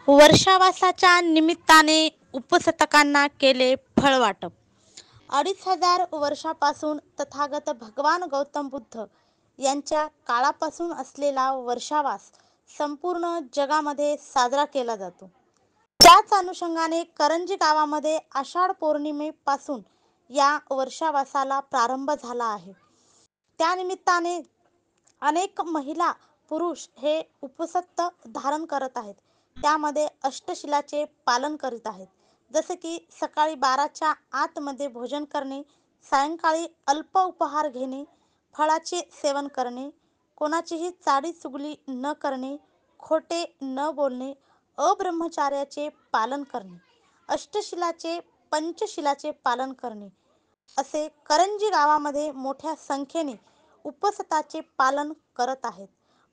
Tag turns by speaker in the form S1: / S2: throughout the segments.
S1: वर्षावासाच्या निमित्ताने उपसतकांना केले फळवाटप. 2500 वर्षापासून तथागत भगवान गौतम बुद्ध यांच्या काळापासून असलेला वर्षावास संपूर्ण जगामध्ये साजरा केला जातो. त्याच अनुषंगाने करंजी गावामध्ये आषाढ पौर्णिमेपासून या वर्षावासाला प्रारंभ झाला आहे. त्यानिमित्ताने अनेक महिला पुरुष हे उपसत्त धारण करत आहेत. त्यामध्ये अष्टशिलाचे पालन करीत आहेत. जसे की सकाळी 12च्या आतमध्ये भोजन करणे, सायंकाळी अल्प उपहार घेणे, फळाचे सेवन करणे, कोणाचीही चाडी-चुगली न करणे, खोटे न बोलणे, अब्रह्मचार्याचे पालन करणे, अष्टशिलाचे पंचशिलाचे पालन करणे, असे करंजी गावामध्ये मोठ्या संख्येने उपसताचे पालन करत आहेत.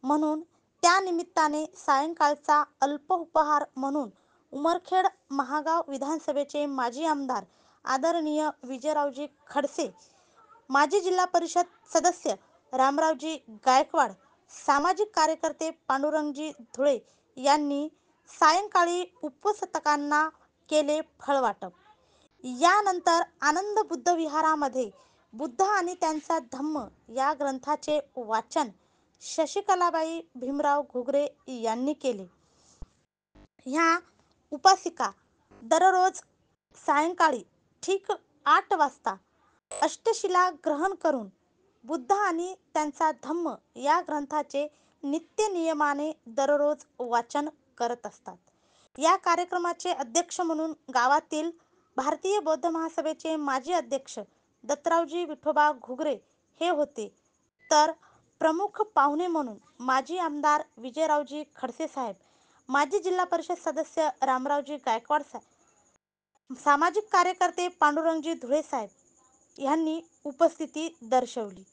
S1: म्हणून त्यानिमित्ताने सायंकाळचा अल्प उपहार म्हणून उमरखेड महागाव विधानसभेचे माजी आमदार आदरणीय विजयरावजी खडसे, माजी जिल्हा परिषद सदस्य रामरावजी गायकवाड, सामाजिक कार्यकर्ते पांडुरंगजी धुळे यांनी सायंकाळी उपसतकांना केले फळवाटप. यानंतर आनंद बुद्ध विहारामध्ये बुद्ध आणि त्यांचा धम्म या ग्रंथाचे वाचन शशिकलाबाई भीमराव घुगरे यांनी केले. ह्या उपासिका दररोज सायंकाळी ठीक 8 वाजता अष्टशिला ग्रहण करून बुद्ध आणि त्यांचा धम्म या ग्रंथाचे नित्यनियमाने दररोज वाचन करत असतात. या कार्यक्रमाचे अध्यक्ष म्हणून गावातील भारतीय बौद्ध महासभेचे माजी अध्यक्ष दत्तरावजी विठोबा घुगरे हे होते. तर प्रमुख पाहुणे म्हणून माजी आमदार विजयरावजी खडसे साहेब, माजी जिल्हा परिषद सदस्य रामरावजी गायकवाड साहेब, सामाजिक कार्यकर्ते पांडुरंगजी धुळे साहेब यांनी उपस्थिती दर्शवली.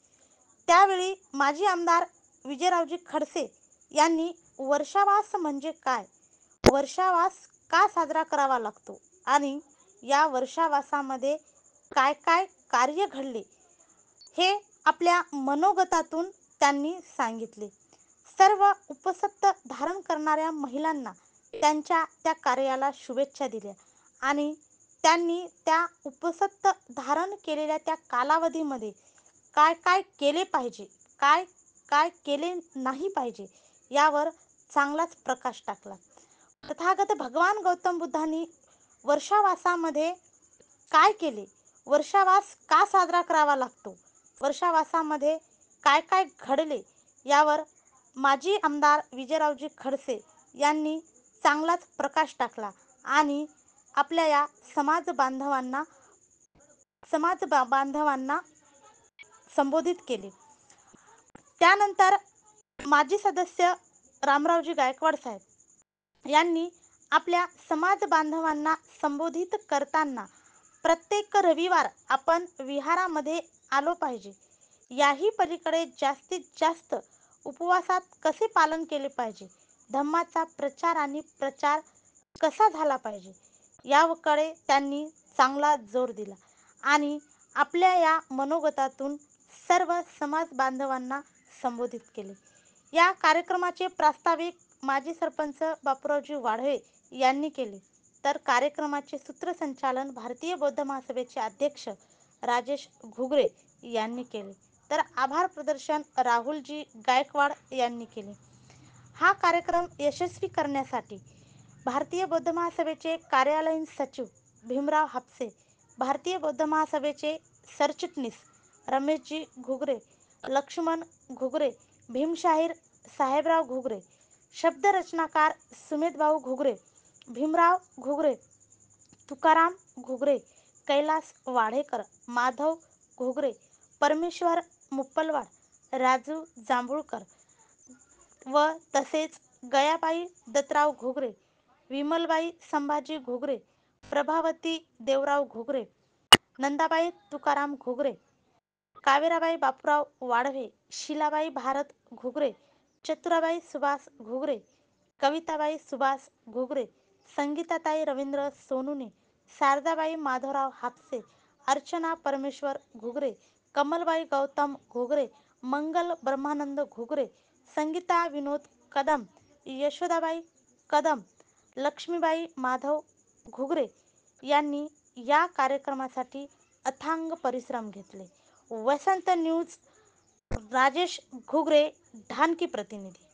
S1: त्यावेळी माजी आमदार विजयरावजी खडसे यांनी वर्षावास म्हणजे काय, वर्षावास का साजरा करावा लागतो आणि या वर्षावासामध्ये काय काय कार्य घडले हे आपल्या मनोगतातून त्यांनी सांगितले. सर्व उपसत्त धारण करणाऱ्या महिलांना त्यांच्या त्या कार्याला शुभेच्छा दिल्या आणि त्यांनी त्या उपसत्त धारण केलेल्या त्या कालावधीमध्ये काय काय केले पाहिजे, काय काय केले नाही पाहिजे यावर चांगलाच प्रकाश टाकला. तथागत भगवान गौतम बुद्धांनी वर्षावासामध्ये काय केले, वर्षावास का साजरा करावा लागतो, वर्षावासामध्ये काय काय घडले यावर माजी आमदार विजयरावजी खडसे यांनी चांगलाच प्रकाश टाकला आणि आपल्या या समाज बांधवांना संबोधित केले. त्यानंतर माजी सदस्य रामरावजी गायकवाड साहेब यांनी आपल्या समाज बांधवांना संबोधित करताना प्रत्येक रविवार आपण विहारामध्ये आलो पाहिजे, याही पलीकडे जास्तीत जास्त उपवासात कसे पालन केले पाहिजे, धम्माचा प्रचार आणि प्रचार कसा झाला पाहिजे याकडे त्यांनी चांगला जोर दिला आणि आपल्या या मनोगतातून सर्व समाज बांधवांना संबोधित केले. या कार्यक्रमाचे प्रास्ताविक माजी सरपंच बापूरावजी वाढवे यांनी केले. तर कार्यक्रमाचे सूत्रसंचालन भारतीय बौद्ध महासभेचे अध्यक्ष राजेश घुगरे यांनी केले. तर आभार प्रदर्शन राहुलजी गायकवाड यांनी केले. हा कार्यक्रम यशस्वी करण्यासाठी भारतीय बौद्ध महासभेचे कार्यालयीन सचिव भीमराव हापसे, भारतीय बौद्ध महासभेचे सरचिटणीस रमेशजी घुगरे, लक्ष्मण घुगरे, भीमशाहीर साहेबराव घुगरे, शब्दरचनाकार सुमेधभाऊ घुगरे, भीमराव घुगरे, तुकाराम घुगरे, कैलास वाढेकर, माधव घुगरे, परमेश्वर मुप्पलवाड, राजू जांभुळकर व तसेच गयाबाई दत्तराव घुगरे, विमलबाई संभाजी घुगरे, प्रभावती देवराव घुगरे, नंदाबाई तुकाराम घुगरे, कावेराबाई बापूराव वाढवे, शिलाबाई भारत घुगरे, चतुराबाई सुभाष घुगरे, कविताबाई सुभाष घुगरे, संगीताताई रवींद्र सोनुने, शारदाबाई माधवराव हापसे, अर्चना परमेश्वर घुगरे, कमलबाई गौतम घुगरे, मंगल ब्रह्मानंद घुगरे, संगीता विनोद कदम, यशोदाबाई कदम, लक्ष्मीबाई माधव घुगरे यांनी या कार्यक्रमासाठी अथांग परिश्रम घेतले. वसंत न्यूज राजेश घुगरे, ढानकी प्रतिनिधी.